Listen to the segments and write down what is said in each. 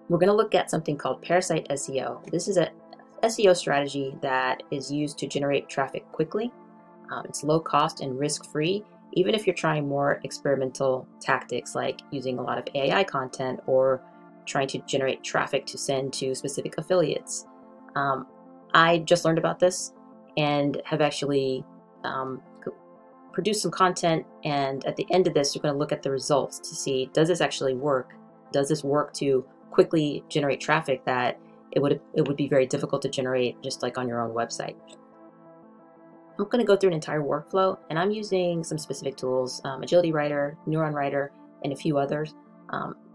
we're going to look at something called Parasite SEO. This is a SEO strategy that is used to generate traffic quickly. It's low cost and risk-free, even if you're trying more experimental tactics like using a lot of AI content or trying to generate traffic to send to specific affiliates. I just learned about this and have actually produced some content, and at the end of this, you're going to look at the results to see, does this actually work? Does this work to quickly generate traffic that it would be very difficult to generate just like on your own website? I'm going to go through an entire workflow, and I'm using some specific tools, Agility Writer, Neuron Writer, and a few others.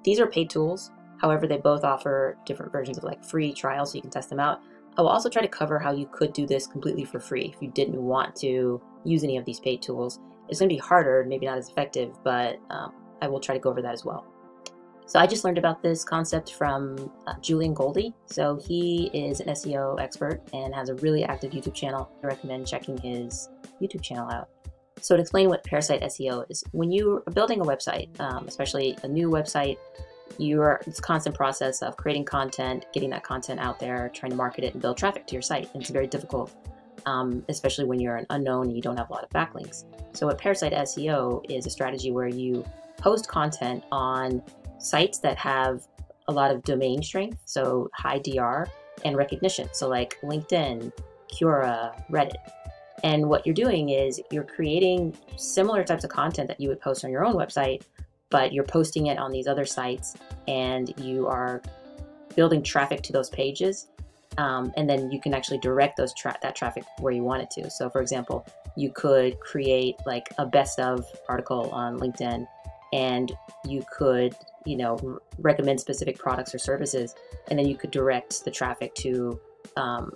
These are paid tools. However, they both offer different versions of like free trials so you can test them out. I will also try to cover how you could do this completely for free if you didn't want to use any of these paid tools. It's going to be harder, maybe not as effective, but I will try to go over that as well. So I just learned about this concept from Julian Goldie. So he is an SEO expert and has a really active YouTube channel. I recommend checking his YouTube channel out. So to explain what Parasite SEO is, when you are building a website, especially a new website, it's a constant process of creating content, getting that content out there, trying to market it and build traffic to your site. And it's very difficult, especially when you're an unknown and you don't have a lot of backlinks. So what Parasite SEO is a strategy where you post content on sites that have a lot of domain strength, so high DR and recognition, so like LinkedIn, Quora, Reddit. And what you're doing is you're creating similar types of content that you would post on your own website, but you're posting it on these other sites, and you are building traffic to those pages, and then you can actually direct that traffic where you want it to. So for example, you could create like a best of article on LinkedIn, and you could recommend specific products or services, and then you could direct the traffic to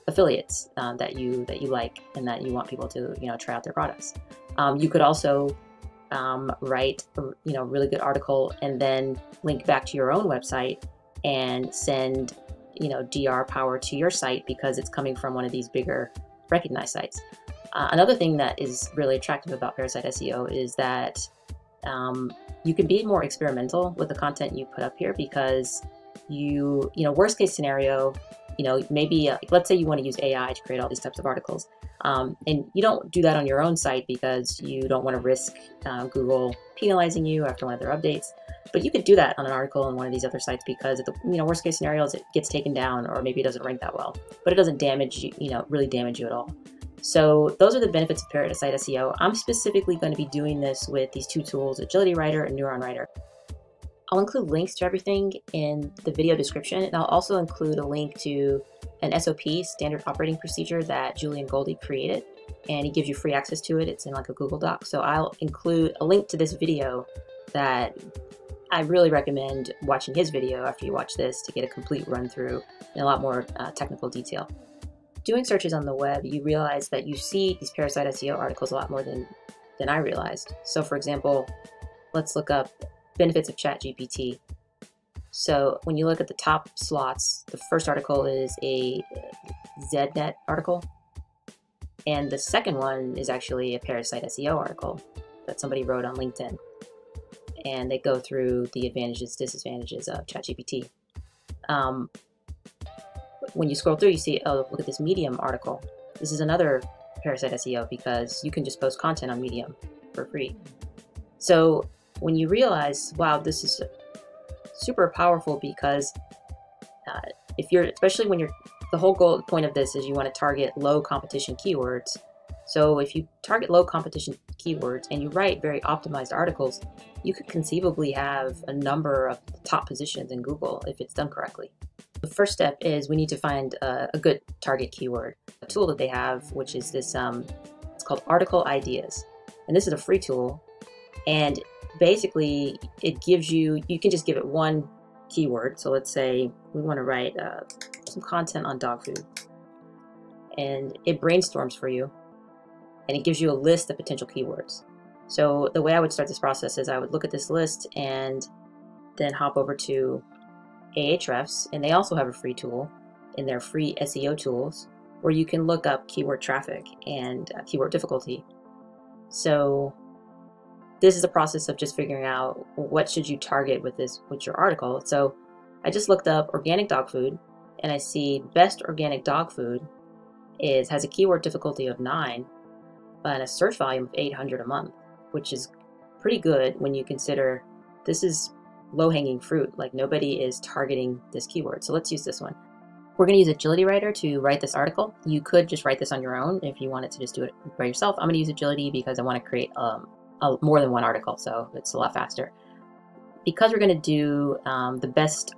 affiliates that you like and that you want people to try out their products. You could also write a really good article and then link back to your own website and send DR power to your site because it's coming from one of these bigger recognized sites. Another thing that is really attractive about Parasite SEO is that you can be more experimental with the content you put up here because worst case scenario, maybe let's say you want to use AI to create all these types of articles. And you don't do that on your own site because you don't want to risk Google penalizing you after one of their updates. But you could do that on an article on one of these other sites because the worst case scenarios, it gets taken down or maybe it doesn't rank that well, but it doesn't damage you, really damage you at all. So those are the benefits of Parasite SEO. I'm specifically going to be doing this with these two tools, Agility Writer and Neuron Writer. I'll include links to everything in the video description, and I'll also include a link to an SOP, standard operating procedure, that Julian Goldie created, and he gives you free access to it. It's in like a Google Doc. So I'll include a link to this video that I really recommend watching his video after you watch this to get a complete run through in a lot more technical detail. Doing searches on the web, you realize that you see these Parasite SEO articles a lot more than I realized. So for example, let's look up benefits of ChatGPT. So when you look at the top slots, the first article is a ZNet article, and the second one is actually a Parasite SEO article that somebody wrote on LinkedIn, and they go through the advantages, disadvantages of ChatGPT. When you scroll through, you see, oh, look at this Medium article. This is another Parasite SEO because you can just post content on Medium for free. So when you realize, wow, this is super powerful, because especially when the whole point of this is you want to target low competition keywords. So if you target low competition keywords and you write very optimized articles, you could conceivably have a number of top positions in Google if it's done correctly. The first step is we need to find a good target keyword. A tool that they have, which is this, it's called Article Ideas. And this is a free tool. And basically it gives you can just give it one keyword. So let's say we want to write some content on dog food. And it brainstorms for you. And it gives you a list of potential keywords. So the way I would start this process is I would look at this list and then hop over to Ahrefs, and they also have a free tool in their free SEO tools where you can look up keyword traffic and keyword difficulty. So this is a process of just figuring out what should you target with your article. So I just looked up organic dog food, and I see best organic dog food has a keyword difficulty of 9, and a search volume of 800 a month, which is pretty good when you consider this is low-hanging fruit. Like, nobody is targeting this keyword. So let's use this one. We're going to use Agility Writer to write this article. You could just write this on your own if you wanted to just do it by yourself. I'm going to use Agility because I want to create more than one article, so it's a lot faster. Because we're going to do the best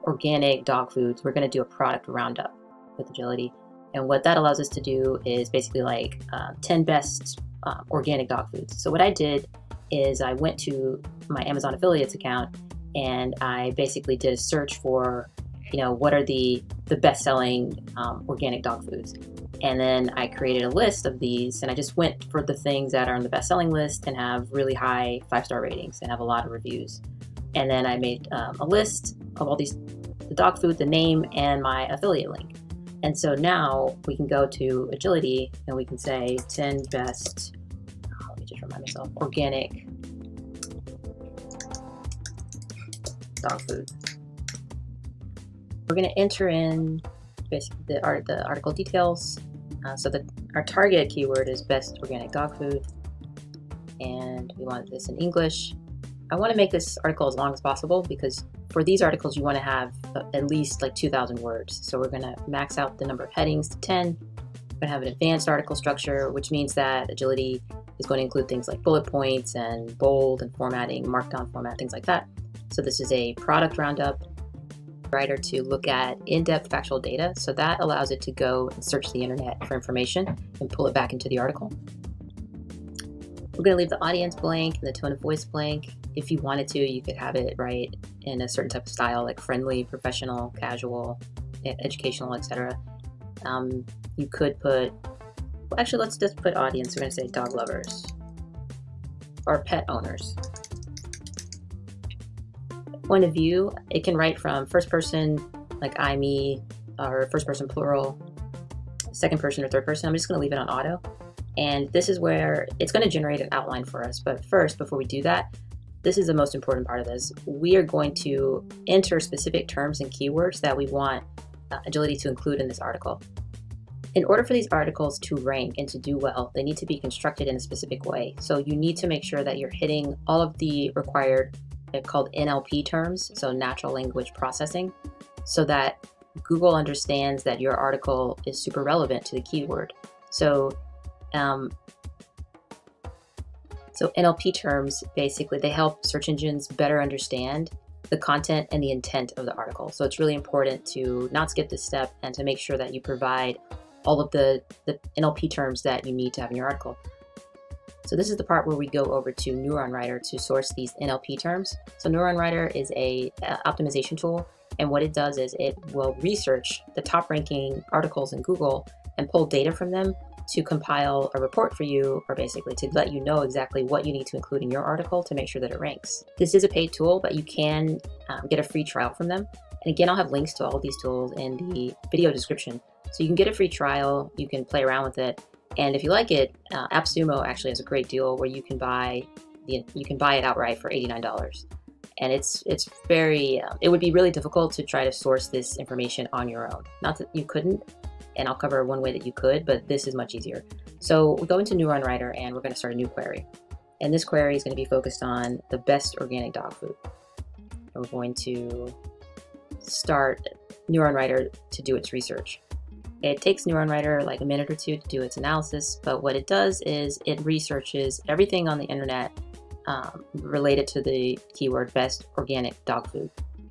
organic dog foods, we're going to do a product roundup with Agility. And what that allows us to do is basically like 10 best organic dog foods. So what I did is I went to my Amazon affiliates account and I basically did a search for, what are the best-selling organic dog foods. And then I created a list of these, and I just went for the things that are on the best-selling list and have really high 5-star ratings and have a lot of reviews. And then I made a list of all these, the dog food, the name, and my affiliate link. And so now we can go to Agility and we can say 10 best, let me just remind myself, organic dog food. We're going to enter in basically the article details. So our target keyword is best organic dog food, and we want this in English. I want to make this article as long as possible because for these articles you want to have at least like 2,000 words. So we're going to max out the number of headings to 10. We're going to have an advanced article structure, which means that Agility is going to include things like bullet points and bold and formatting, markdown format, things like that. So this is a product roundup writer to look at in-depth factual data. So that allows it to go and search the internet for information and pull it back into the article. We're going to leave the audience blank and the tone of voice blank. If you wanted to, you could have it write in a certain type of style, like friendly, professional, casual, educational, etc. You could put, well, actually, let's just put audience. We're going to say dog lovers or pet owners. Point of view, it can write from first person, like I, me, or first person plural, second person or third person. I'm just going to leave it on auto. And this is where it's going to generate an outline for us. But first, before we do that, this is the most important part of this. We are going to enter specific terms and keywords that we want Agility to include in this article. In order for these articles to rank and to do well, they need to be constructed in a specific way. So you need to make sure that you're hitting all of the required, called NLP terms, so natural language processing, so that Google understands that your article is super relevant to the keyword. So NLP terms, basically, they help search engines better understand the content and the intent of the article. So it's really important to not skip this step and to make sure that you provide all of the NLP terms that you need to have in your article. So this is the part where we go over to Neuron Writer to source these NLP terms. So Neuron Writer is a optimization tool, and what it does is it will research the top ranking articles in Google and pull data from them to compile a report for you, or basically to let you know exactly what you need to include in your article to make sure that it ranks. This is a paid tool, but you can get a free trial from them. And again, I'll have links to all of these tools in the video description. So you can get a free trial, you can play around with it. And if you like it, AppSumo actually has a great deal where you can buy it outright for $89. And it's very, it would be really difficult to try to source this information on your own. Not that you couldn't, and I'll cover one way that you could, but this is much easier. So we go into Neuron Writer and we're going to start a new query. And this query is going to be focused on the best organic dog food. And we're going to start Neuron Writer to do its research. It takes Neuron Writer like a minute or two to do its analysis, but what it does is it researches everything on the internet related to the keyword best organic dog food.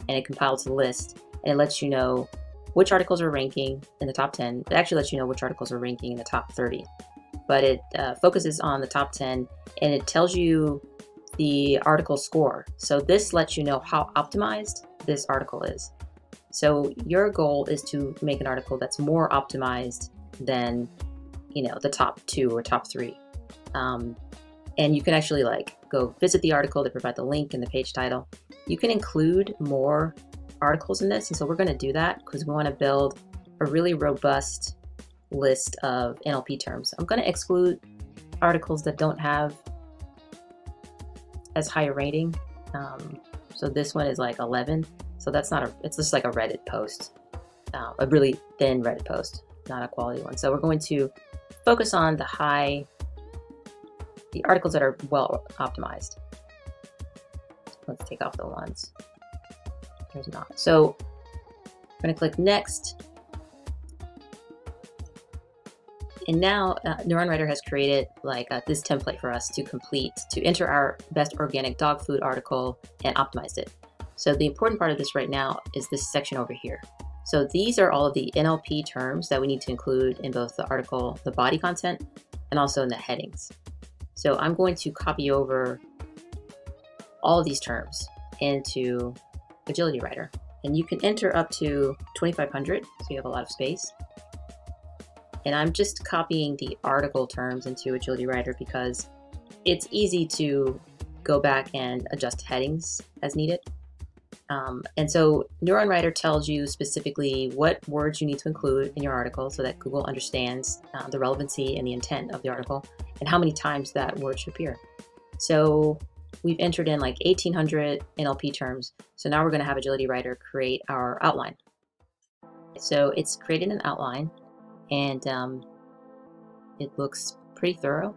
And it compiles a list, and it lets you know which articles are ranking in the top 10. It actually lets you know which articles are ranking in the top 30. But it focuses on the top 10, and it tells you the article score. So this lets you know how optimized this article is. So your goal is to make an article that's more optimized than, the top 2 or top 3. And you can actually go visit the article. They provide the link and the page title. You can include more articles in this. And so we're going to do that because we want to build a really robust list of NLP terms. I'm going to exclude articles that don't have as high a rating. So this one is like 11. So that's not it's just like a Reddit post, a really thin Reddit post, not a quality one. So we're going to focus on the articles that are well optimized. Let's take off the ones there's not. So I'm going to click next. And now Neuron Writer has created like this template for us to enter our best organic dog food article and optimized it. So the important part of this right now is this section over here. So these are all of the NLP terms that we need to include in both the article, the body content, and also in the headings. So I'm going to copy over all of these terms into Agility Writer. And you can enter up to 2,500, so you have a lot of space. And I'm just copying the article terms into Agility Writer because it's easy to go back and adjust headings as needed. And so Neuron Writer tells you specifically what words you need to include in your article so that Google understands the relevancy and the intent of the article and how many times that word should appear. So we've entered in like 1,800 NLP terms. So now we're going to have Agility Writer create our outline. So it's created an outline, and it looks pretty thorough.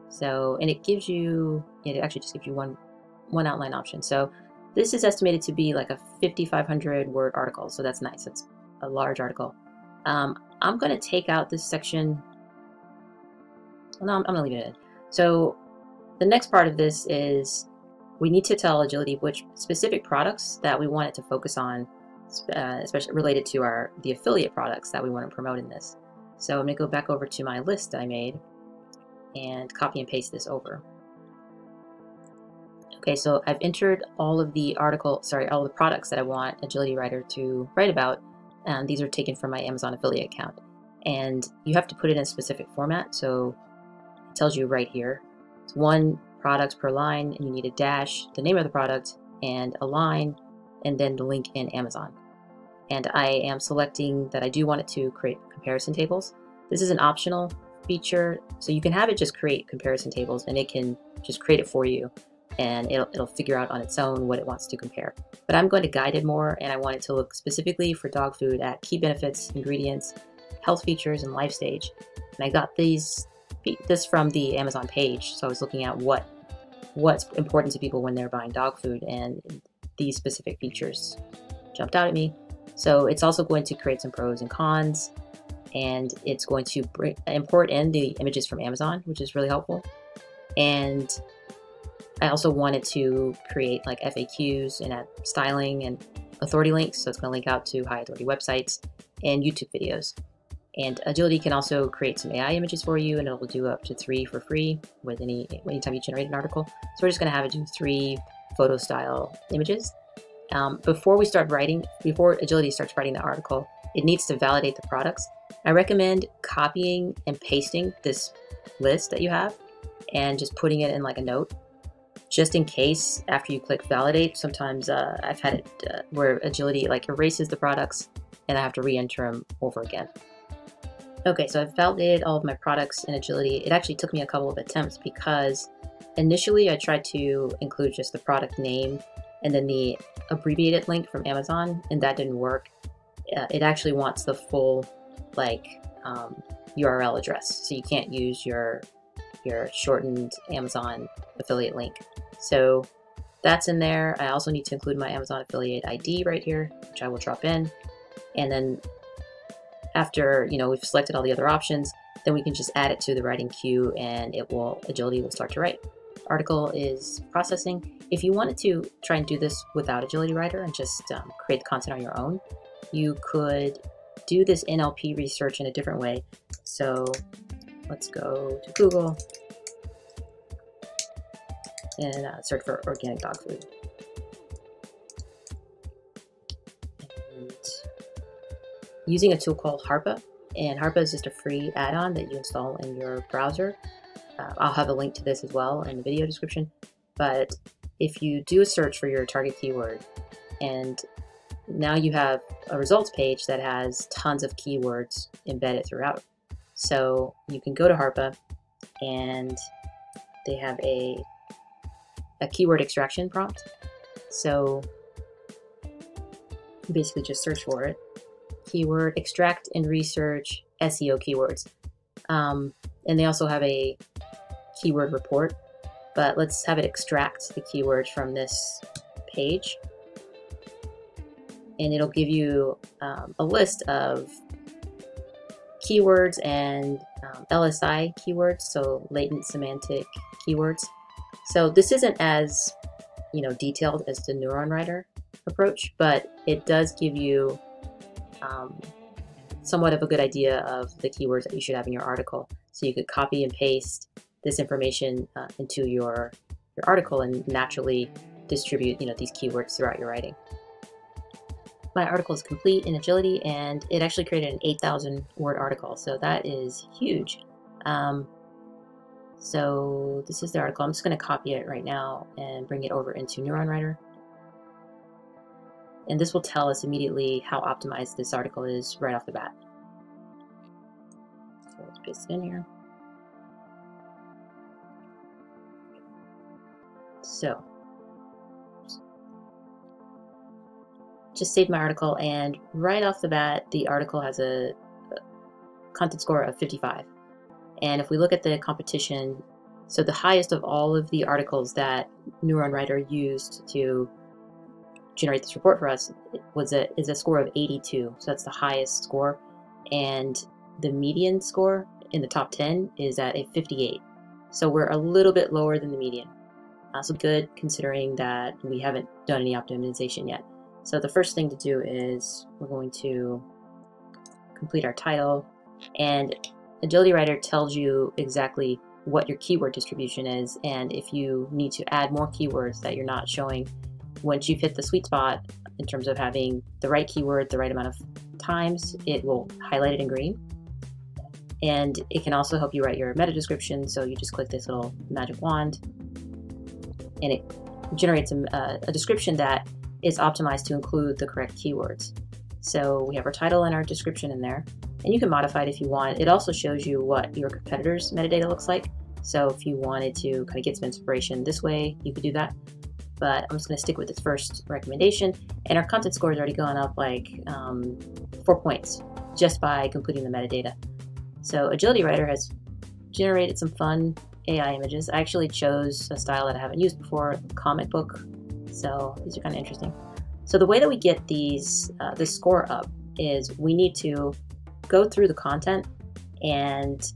So, and it gives you, it actually just gives you one outline option. So this is estimated to be like a 5,500 word article. So that's nice. It's a large article. I'm going to take out this section. No, I'm going to leave it in. So the next part of this is we need to tell Agility which specific products that we want it to focus on, especially related to the affiliate products that we want to promote in this. So I'm going to go back over to my list I made and copy and paste this over. Okay, so I've entered all of the all the products that I want Agility Writer to write about. And these are taken from my Amazon affiliate account. And you have to put it in a specific format. So it tells you right here. It's 1 product per line, and you need a dash, the name of the product, and a line, and then the link in Amazon. And I am selecting that I do want it to create comparison tables. This is an optional feature, so you can have it just create comparison tables, and it can just create it for you, and it'll figure out on its own what it wants to compare. But I'm going to guide it more, and I want it to look specifically for dog food at key benefits, ingredients, health features, and life stage. And I got this from the Amazon page, so I was looking at what's important to people when they're buying dog food, and these specific features jumped out at me. So it's also going to create some pros and cons, and it's going to import in the images from Amazon, which is really helpful. And I also wanted to create like FAQs and add styling and authority links, so it's going to link out to high authority websites and YouTube videos. And Agility can also create some AI images for you, and it'll do up to 3 for free with anytime you generate an article. So we're just going to have it do 3 photo style images. Before Agility starts writing the article, it needs to validate the products. I recommend copying and pasting this list that you have and just putting it in like a note, just in case after you click validate. Sometimes I've had it where Agility like erases the products and I have to re-enter them over again. Okay, so I've validated all of my products in Agility. It actually took me a couple of attempts because initially I tried to include just the product name and then the abbreviated link from Amazon, and that didn't work. It actually wants the full URL address, so you can't use your shortened Amazon affiliate link. So that's in there. I also need to include my Amazon affiliate ID right here, which I will drop in. And then after we've selected all the other options, then we can just add it to the writing queue, and Agility will start to write. Article is processing. If you wanted to try and do this without Agility Writer and just create the content on your own, you could do this NLP research in a different way. So let's go to Google and search for organic dog food. And using a tool called Harpa, and Harpa is just a free add-on that you install in your browser. I'll have a link to this as well in the video description. But if you do a search for your target keyword, and now you have a results page that has tons of keywords embedded throughout. So you can go to Harpa, and they have a keyword extraction prompt. So you basically just search for it. Keyword, extract and research SEO keywords. And they also have a keyword report, but let's have it extract the keywords from this page. And it'll give you a list of keywords and LSI keywords, so latent semantic keywords. So this isn't as detailed as the Neuron Writer approach, but it does give you somewhat of a good idea of the keywords that you should have in your article. So you could copy and paste this information into your article and naturally distribute these keywords throughout your writing. My article is complete in Agility, and it actually created an 8,000 word article, so that is huge. So this is the article. I'm just going to copy it right now and bring it over into Neuron Writer. And this will tell us immediately how optimized this article is right off the bat. So let's paste it in here. So just save my article, and right off the bat, the article has a content score of 55. And if we look at the competition, so the highest of all of the articles that Neuron Writer used to generate this report for us is a score of 82. So that's the highest score, and the median score in the top 10 is at a 58. So we're a little bit lower than the median. So good, considering that we haven't done any optimization yet. So the first thing to do is we're going to complete our title, and Agility Writer tells you exactly what your keyword distribution is, and if you need to add more keywords that you're not showing, once you've hit the sweet spot in terms of having the right keyword the right amount of times, it will highlight it in green. And it can also help you write your meta description, so you just click this little magic wand and it generates a description that is optimized to include the correct keywords. So we have our title and our description in there, and you can modify it if you want. It also shows you what your competitors' metadata looks like. So if you wanted to kind of get some inspiration this way, you could do that. But I'm just going to stick with this first recommendation, and our content score has already gone up like 4 points just by completing the metadata. So Agility Writer has generated some fun AI images. I actually chose a style that I haven't used before, comic book. So these are kind of interesting. So the way that we get these this score up is we need to go through the content and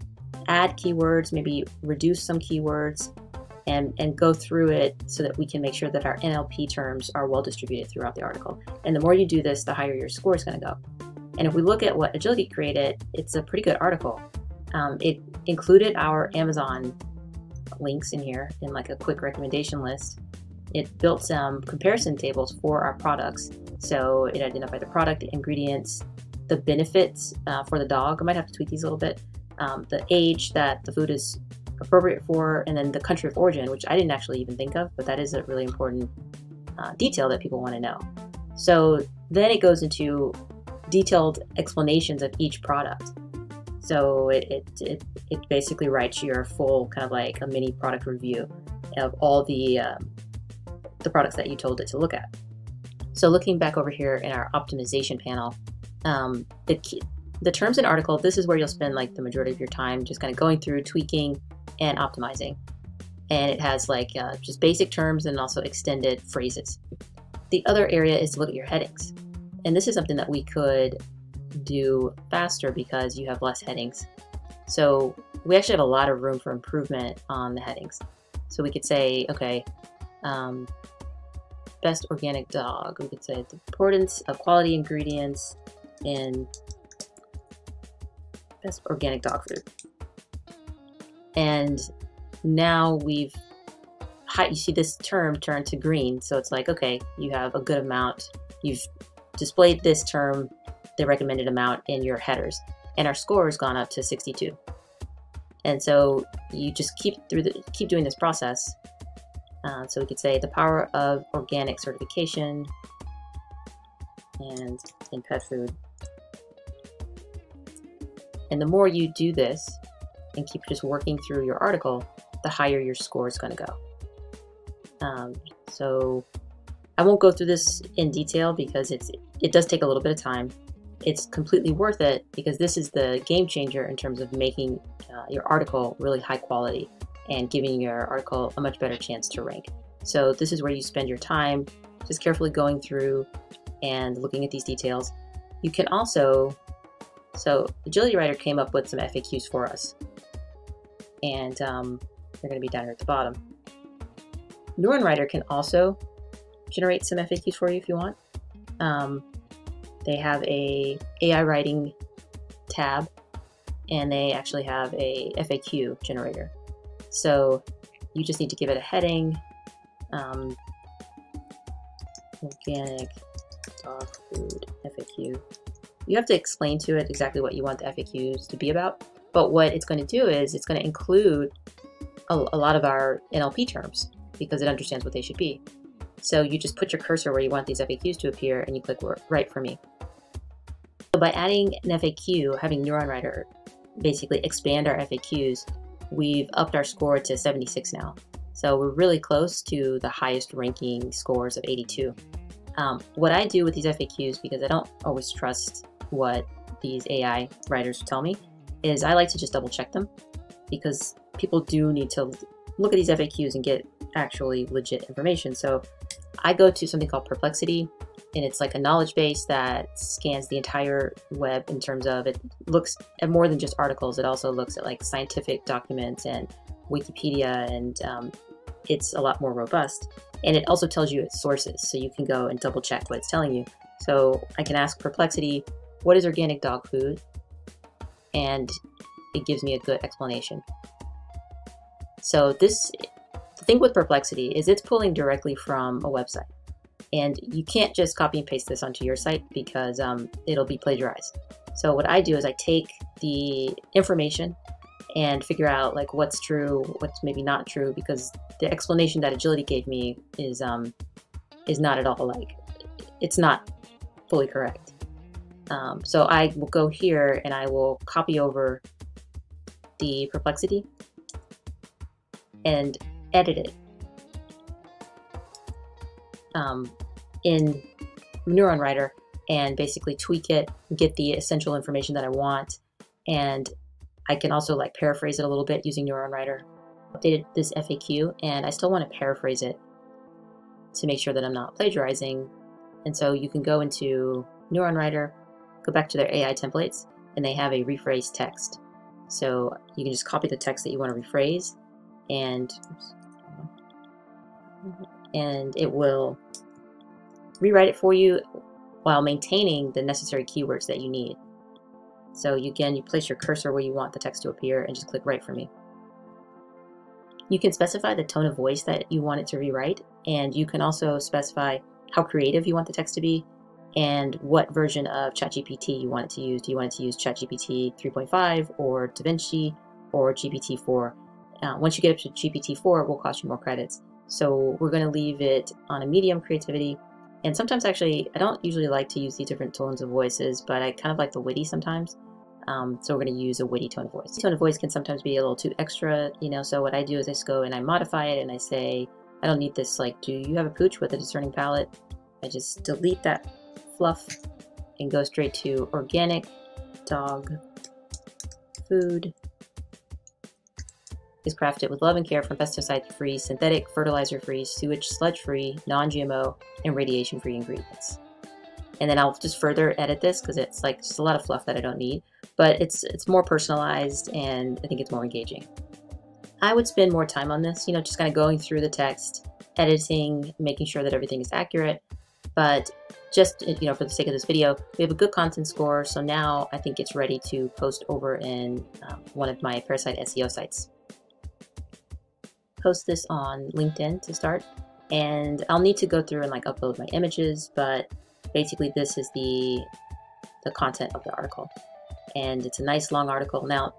add keywords, maybe reduce some keywords, and go through it so that we can make sure that our NLP terms are well distributed throughout the article. And the more you do this, the higher your score is going to go. And if we look at what Agility created, it's a pretty good article. It included our Amazon links in here in like a quick recommendation list. It built some comparison tables for our products. So it identified the product, the ingredients, the benefits for the dog. I might have to tweak these a little bit. The age that the food is appropriate for, and then the country of origin, which I didn't actually even think of, but that is a really important detail that people want to know. So then it goes into detailed explanations of each product. So it basically writes your full kind of like a mini product review of all the products that you told it to look at. So looking back over here in our optimization panel, the terms and article, this is where you'll spend like the majority of your time just kind of going through, tweaking, and optimizing. And it has like just basic terms and also extended phrases. The other area is to look at your headings. And this is something that we could do faster because you have less headings. So we actually have a lot of room for improvement on the headings. So we could say, okay, best organic dog. We could say the importance of quality ingredients in best organic dog food. And now you see this term turn to green. So it's like, okay, you have a good amount. You've displayed this term, the recommended amount in your headers, and our score has gone up to 62. And so you just keep doing this process. So we could say the power of organic certification and in pet food. And the more you do this and keep just working through your article, the higher your score is going to go. So I won't go through this in detail because it does take a little bit of time. It's completely worth it because this is the game changer in terms of making your article really high quality and giving your article a much better chance to rank. So this is where you spend your time just carefully going through and looking at these details. You can also, so Agility Writer came up with some FAQs for us, and they're going to be down here at the bottom. Neuron Writer can also generate some FAQs for you if you want. They have a AI writing tab, and they actually have a FAQ generator. So you just need to give it a heading, organic dog food FAQ. You have to explain to it exactly what you want the FAQs to be about, but what it's going to do is it's going to include a lot of our NLP terms because it understands what they should be. So you just put your cursor where you want these FAQs to appear and you click Write for Me. So by adding an FAQ, having Neuron Writer basically expand our FAQs, we've upped our score to 76 now. So we're really close to the highest ranking scores of 82. What I do with these FAQs, because I don't always trust what these AI writers tell me, is I like to just double check them because people do need to look at these FAQs and get actually legit information. So I go to something called Perplexity, and it's like a knowledge base that scans the entire web in terms of, it looks at more than just articles. It also looks at like scientific documents and Wikipedia, and it's a lot more robust. And it also tells you its sources, so you can go and double check what it's telling you. So I can ask Perplexity, what is organic dog food? And it gives me a good explanation. So the thing with Perplexity is it's pulling directly from a website. And you can't just copy and paste this onto your site because it'll be plagiarized. So what I do is I take the information and figure out like what's true, what's maybe not true, because the explanation that Agility gave me is not at all like, it's not fully correct. So I will go here and I will copy over the Perplexity and edit it in Neuron Writer and basically tweak it, get the essential information that I want, and I can also like paraphrase it a little bit using Neuron Writer. Updated this FAQ and I still want to paraphrase it to make sure that I'm not plagiarizing, and so you can go into Neuron Writer, go back to their AI templates, and they have a rephrase text. So you can just copy the text that you want to rephrase, and it will rewrite it for you while maintaining the necessary keywords that you need. So you place your cursor where you want the text to appear and just click Write for Me. You can specify the tone of voice that you want it to rewrite, and you can also specify how creative you want the text to be and what version of ChatGPT you want it to use. Do you want it to use ChatGPT 3.5 or DaVinci or GPT-4? Once you get up to GPT-4, it will cost you more credits. So we're going to leave it on a medium creativity. And sometimes actually, I don't usually like to use these different tones of voices, but I kind of like the witty sometimes. So we're going to use a witty tone of voice. Tone of voice can sometimes be a little too extra, you know, so what I do is I just go and I modify it and I say, I don't need this, like, do you have a pooch with a discerning palate? I just delete that fluff and go straight to organic dog food is crafted with love and care from pesticide-free, synthetic, fertilizer-free, sewage sludge-free, non-GMO, and radiation-free ingredients. And then I'll just further edit this because it's like just a lot of fluff that I don't need, but it's more personalized and I think it's more engaging. I would spend more time on this, you know, just kind of going through the text, editing, making sure that everything is accurate. But just, you know, for the sake of this video, we have a good content score, so now I think it's ready to post over in one of my Parasite SEO sites. Post this on LinkedIn to start, and I'll need to go through and like upload my images, but basically this is the content of the article, and it's a nice long article. Now,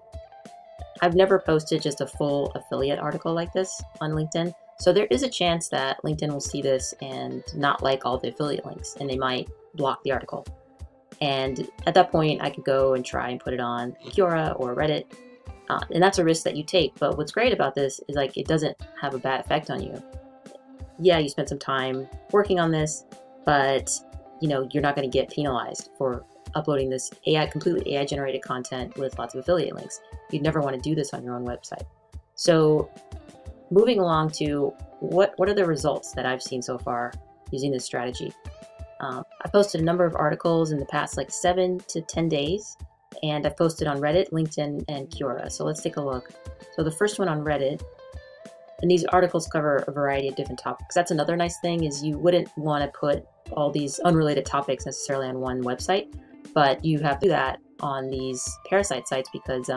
I've never posted just a full affiliate article like this on LinkedIn, so there is a chance that LinkedIn will see this and not like all the affiliate links, and they might block the article. And at that point, I could go and try and put it on Quora or Reddit. And that's a risk that you take, but what's great about this is like it doesn't have a bad effect on you. yeah, you spent some time working on this, but you're not going to get penalized for uploading this completely AI generated content with lots of affiliate links. You'd never want to do this on your own website. So moving along to what are the results that I've seen so far using this strategy. I posted a number of articles in the past like 7 to 10 days, and I've posted on Reddit, LinkedIn, and Quora. So let's take a look. So the first one on Reddit, and these articles cover a variety of different topics. That's another nice thing, is you wouldn't want to put all these unrelated topics necessarily on one website, but you have to do that on these Parasite sites because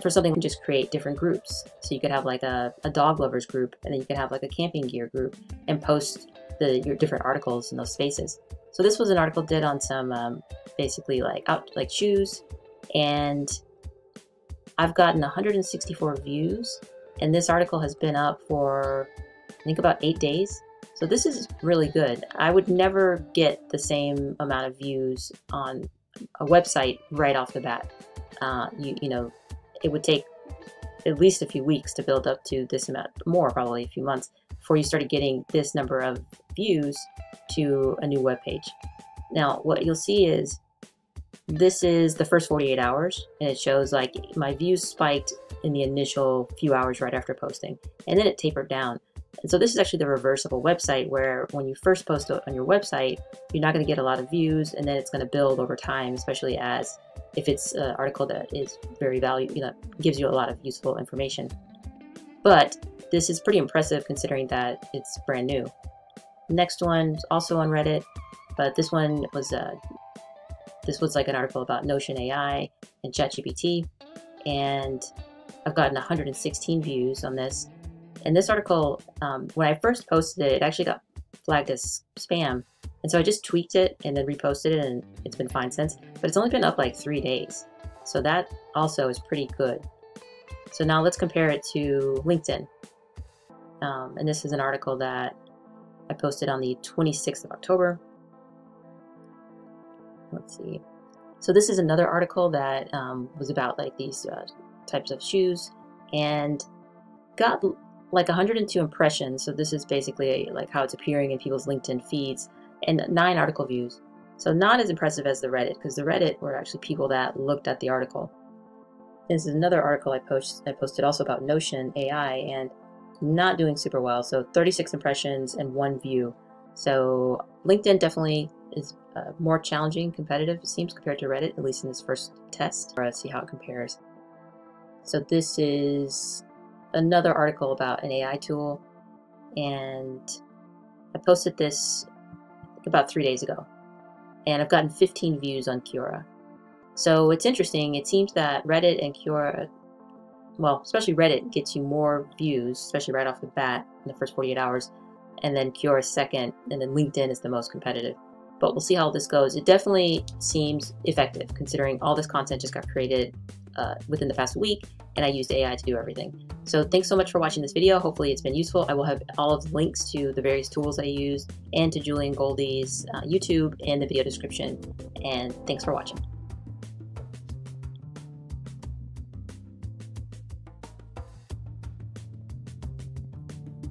for something, you can just create different groups. So you could have like a dog lovers group, and then you could have like a camping gear group, and post your different articles in those spaces. So this was an article did on some basically like shoes, and I've gotten 164 views, and this article has been up for I think about 8 days. So this is really good. I would never get the same amount of views on a website right off the bat. It would take at least a few weeks to build up to this amount, more probably a few months, before you started getting this number of views to a new web page. Now, what you'll see is this is the first 48 hours, and it shows like my views spiked in the initial few hours right after posting, and then it tapered down. And so this is actually the reverse of a website, where when you first post on your website, you're not going to get a lot of views, and then it's going to build over time, especially if it's an article that is very valuable, gives you a lot of useful information. But this is pretty impressive considering that it's brand new. Next one is also on Reddit, but this one was like an article about Notion AI and ChatGPT, and I've gotten 116 views on this. And this article, when I first posted it, it actually got flagged as spam. And so I just tweaked it and then reposted it, and it's been fine since. But it's only been up like 3 days. So that also is pretty good. So now let's compare it to LinkedIn. And this is an article that I posted on the 26th of October. Let's see. So this is another article that was about like these types of shoes, and got like 102 impressions. So this is basically like how it's appearing in people's LinkedIn feeds, and 9 article views. So not as impressive as the Reddit, because the Reddit were actually people that looked at the article. This is another article I posted also about Notion AI, and not doing super well. So 36 impressions and 1 view. So LinkedIn definitely is more challenging, competitive, it seems, compared to Reddit, at least in this first test. Let's see how it compares. So this is another article about an AI tool, and I posted this about 3 days ago, and I've gotten 15 views on Quora. So it's interesting. It seems that Reddit and Quora, well, especially Reddit, gets you more views, especially right off the bat in the first 48 hours, and then Quora second, and then LinkedIn is the most competitive. But we'll see how this goes. It definitely seems effective, considering all this content just got created within the past week, and I used AI to do everything. So thanks so much for watching this video. Hopefully it's been useful. I will have all of the links to the various tools I used, and to Julian Goldie's YouTube in the video description. And thanks for watching.